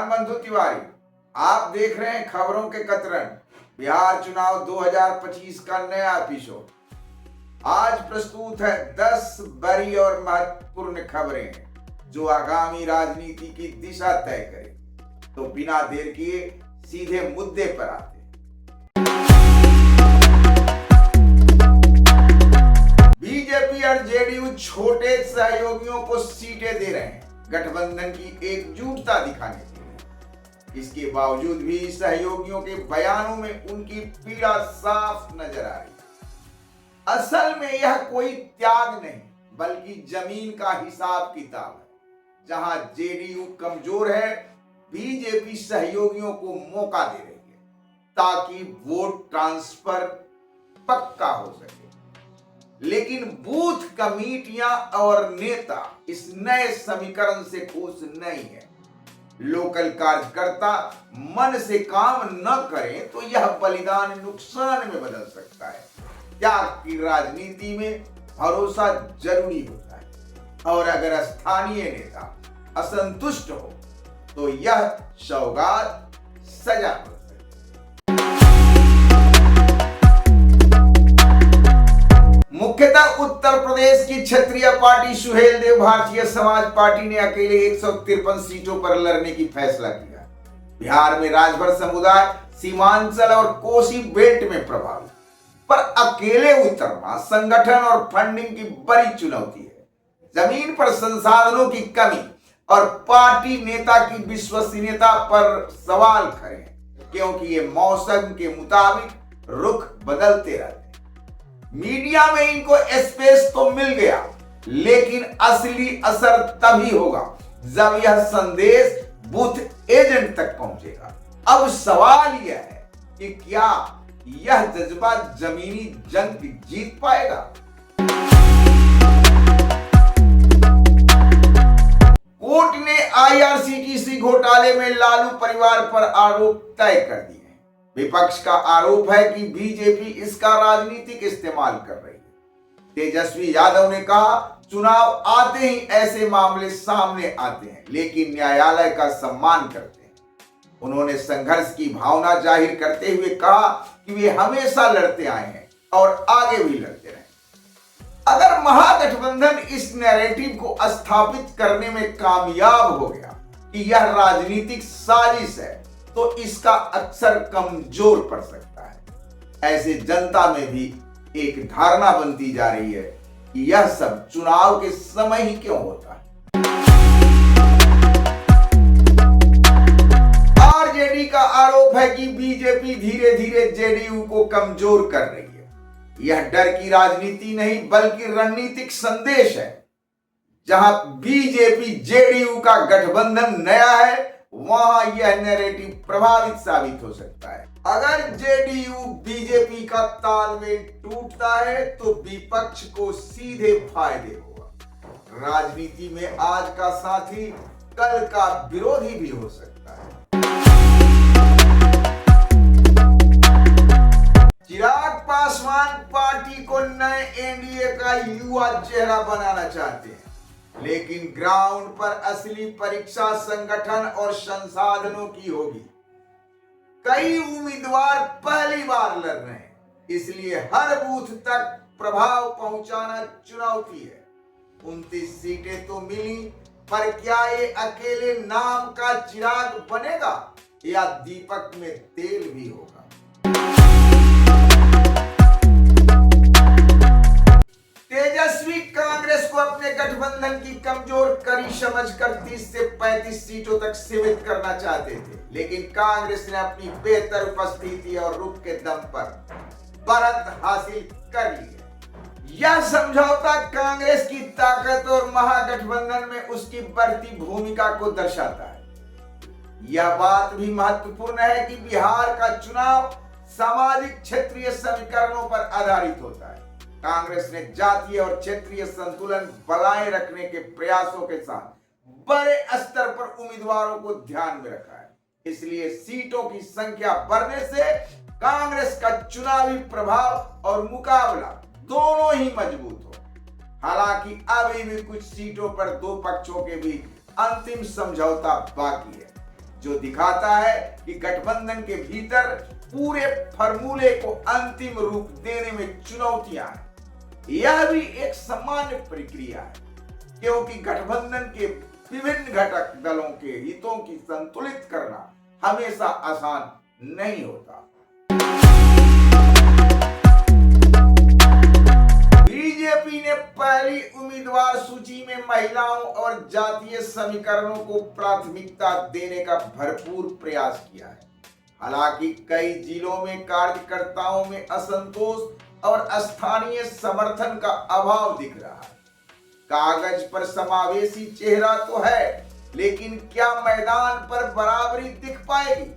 नमस्कार बंधु तिवारी, आप देख रहे हैं खबरों के कतरन बिहार चुनाव 2025 का नया एपिसोड। आज प्रस्तुत है 10 बड़ी और महत्वपूर्ण खबरें जो आगामी राजनीति की दिशा तय करें। तो बिना देर किए सीधे मुद्दे पर आते हैं। बीजेपी और जेडीयू छोटे सहयोगियों को सीटें दे रहे हैं गठबंधन की एकजुटता दिखाने के लिए। इसके बावजूद भी सहयोगियों के बयानों में उनकी पीड़ा साफ नजर आ रही है। असल में यह कोई त्याग नहीं बल्कि जमीन का हिसाब किताब है। जहां जेडीयू कमजोर है, बीजेपी सहयोगियों को मौका दे रही है ताकि वोट ट्रांसफर पक्का हो सके। लेकिन बूथ कमेटियां और नेता इस नए समीकरण से खुश नहीं है। लोकल कार्यकर्ता मन से काम न करें तो यह बलिदान नुकसान में बदल सकता है। त्याग की राजनीति में भरोसा जरूरी होता है और अगर स्थानीय नेता असंतुष्ट हो तो यह सौगात सजा हो। मुख्यतः उत्तर प्रदेश की क्षेत्रीय पार्टी सुहेल देव भारतीय समाज पार्टी ने अकेले 153 सीटों पर लड़ने की फैसला किया। बिहार में राजभर समुदाय सीमांचल और कोसी बेल्ट में प्रभावित, पर अकेले उतरना संगठन और फंडिंग की बड़ी चुनौती है। जमीन पर संसाधनों की कमी और पार्टी नेता की विश्वसनीयता पर सवाल खड़े हैं क्योंकि ये मौसम के मुताबिक रुख बदलते रहते हैं। मीडिया में इनको स्पेस तो मिल गया, लेकिन असली असर तभी होगा जब यह संदेश बूथ एजेंट तक पहुंचेगा। अब सवाल यह है कि क्या यह जज्बा जमीनी जंग जीत पाएगा? कोर्ट ने आईआरसीटीसी घोटाले में लालू परिवार पर आरोप तय कर दिए। विपक्ष का आरोप है कि बीजेपी इसका राजनीतिक इस्तेमाल कर रही है। तेजस्वी यादव ने कहा, चुनाव आते ही ऐसे मामले सामने आते हैं लेकिन न्यायालय का सम्मान करते हैं। उन्होंने संघर्ष की भावना जाहिर करते हुए कहा कि वे हमेशा लड़ते आए हैं और आगे भी लड़ते रहें। अगर महागठबंधन इस नैरेटिव को स्थापित करने में कामयाब हो गया कि यह राजनीतिक साजिश है तो इसका अक्सर कमजोर पड़ सकता है। ऐसे जनता में भी एक धारणा बनती जा रही है कि यह सब चुनाव के समय ही क्यों होता है। आरजेडी का आरोप है कि बीजेपी धीरे धीरे जेडीयू को कमजोर कर रही है। यह डर की राजनीति नहीं बल्कि रणनीतिक संदेश है। जहां बीजेपी जेडीयू का गठबंधन नया है, वहां यह नैरेटिव प्रभावित साबित हो सकता है। अगर जेडीयू बीजेपी का तालमेल टूटता है तो विपक्ष को सीधे फायदे होगा। राजनीति में आज का साथी कल का विरोधी भी हो सकता है। चिराग पासवान पार्टी को नए एनडीए का युवा चेहरा बनाना चाहते हैं, लेकिन ग्राउंड पर असली परीक्षा संगठन और संसाधनों की होगी। कई उम्मीदवार पहली बार लड़ रहे हैं, इसलिए हर बूथ तक प्रभाव पहुंचाना चुनौती है। 29 सीटें तो मिली, पर क्या ये अकेले नाम का चिराग बनेगा या दीपक में तेल भी होगा? तेजस्वी कांग्रेस को अपने गठबंधन की कमजोर कड़ी समझकर 30 से 35 सीटों तक सीमित करना चाहते थे, लेकिन कांग्रेस ने अपनी बेहतर उपस्थिति और रुख के दम पर बढ़त हासिल कर ली है। यह समझौता कांग्रेस की ताकत और महागठबंधन में उसकी बढ़ती भूमिका को दर्शाता है। यह बात भी महत्वपूर्ण है कि बिहार का चुनाव सामाजिक क्षेत्रीय समीकरणों पर आधारित होता है। कांग्रेस ने जातीय और क्षेत्रीय संतुलन बनाए रखने के प्रयासों के साथ बड़े स्तर पर उम्मीदवारों को ध्यान में रखा है। इसलिए सीटों की संख्या बढ़ने से कांग्रेस का चुनावी प्रभाव और मुकाबला दोनों ही मजबूत हो। हालांकि अभी भी कुछ सीटों पर दो पक्षों के बीच अंतिम समझौता बाकी है। जो दिखाता है कि गठबंधन के भीतर पूरे फॉर्मूले को अंतिम रूप देने में चुनौतियां हैं। यह भी एक सामान्य प्रक्रिया है, क्योंकि गठबंधन के विभिन्न घटक दलों के हितों की संतुलित करना हमेशा आसान नहीं होता। बीजेपी ने पहली उम्मीदवार सूची में महिलाओं और जातीय समीकरणों को प्राथमिकता देने का भरपूर प्रयास किया है। हालांकि कई जिलों में कार्यकर्ताओं में असंतोष और स्थानीय समर्थन का अभाव दिख रहा है। कागज पर समावेशी चेहरा तो है, लेकिन क्या मैदान पर बराबरी दिख पाएगी?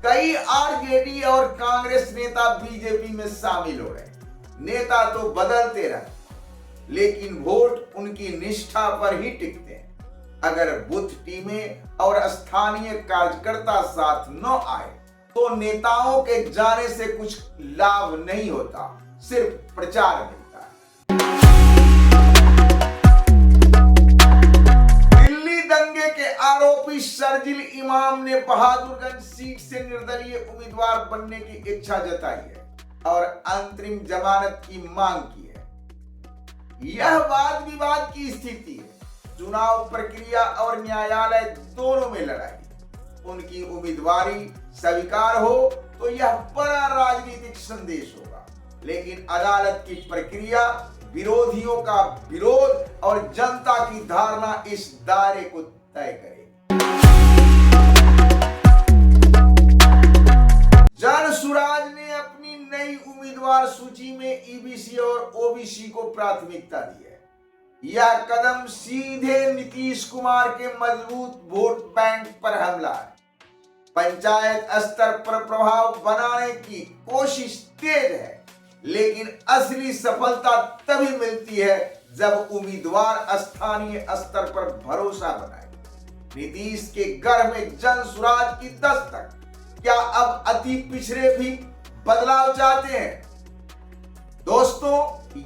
कई आरजेडी और कांग्रेस नेता बीजेपी में शामिल हो रहे हैं। नेता तो बदलते रहे, लेकिन वोट उनकी निष्ठा पर ही टिकते हैं। अगर बूथ टीमें और स्थानीय कार्यकर्ता साथ न आए तो नेताओं के जाने से कुछ लाभ नहीं होता, सिर्फ प्रचार मिलता है। दिल्ली दंगे के आरोपी शर्जील इमाम ने बहादुरगंज सीट से निर्दलीय उम्मीदवार बनने की इच्छा जताई है और अंतरिम जमानत की मांग की है। यह वाद विवाद की स्थिति है। चुनाव प्रक्रिया और न्यायालय दोनों में लड़ाई। उनकी उम्मीदवारी स्वीकार हो तो यह बड़ा राजनीतिक संदेश होगा, लेकिन अदालत की प्रक्रिया, विरोधियों का विरोध और जनता की धारणा इस दायरे को तय करेगी। जनसुराज ने अपनी नई उम्मीदवार सूची में ईबीसी और ओबीसी को प्राथमिकता दी है। यह कदम सीधे नीतीश कुमार के मजबूत वोट बैंक पर हमला है। पंचायत स्तर पर प्रभाव बनाने की कोशिश तेज है, लेकिन असली सफलता तभी मिलती है जब उम्मीदवार स्थानीय स्तर पर भरोसा बनाए। नीतीश के घर में जनसुराज की दस्तक। क्या अब अति पिछड़े भी बदलाव चाहते हैं? दोस्तों,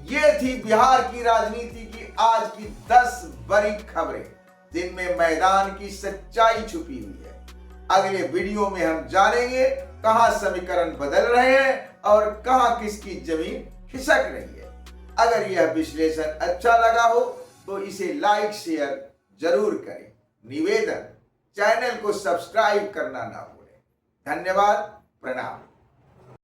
ये थी बिहार की राजनीति की आज की 10 बड़ी खबरें, जिनमें मैदान की सच्चाई छुपी हुई है। अगले वीडियो में हम जानेंगे कहां समीकरण बदल रहे हैं और कहां किसकी जमीन खिसक रही है। अगर यह विश्लेषण अच्छा लगा हो तो इसे लाइक शेयर जरूर करें। निवेदन, चैनल को सब्सक्राइब करना ना भूलें। धन्यवाद, प्रणाम।